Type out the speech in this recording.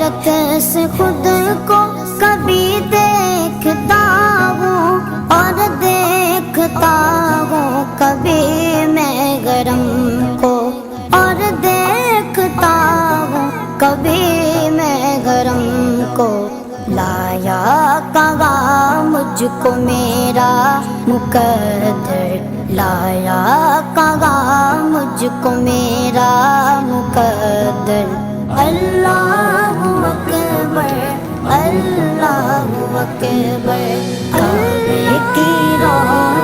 حیرت سے خود کو کبھی دیکھتا ہوں اور دیکھتا ہوں کبھی میں گرم کو اور دیکھتا ہوں کبھی میں گرم کو لایا کہاں مجھ کو میرا مقدر لایا کہاں مجھ کو میرا مقدر اللہ اکبر اللہ اکبر کعبے کی روح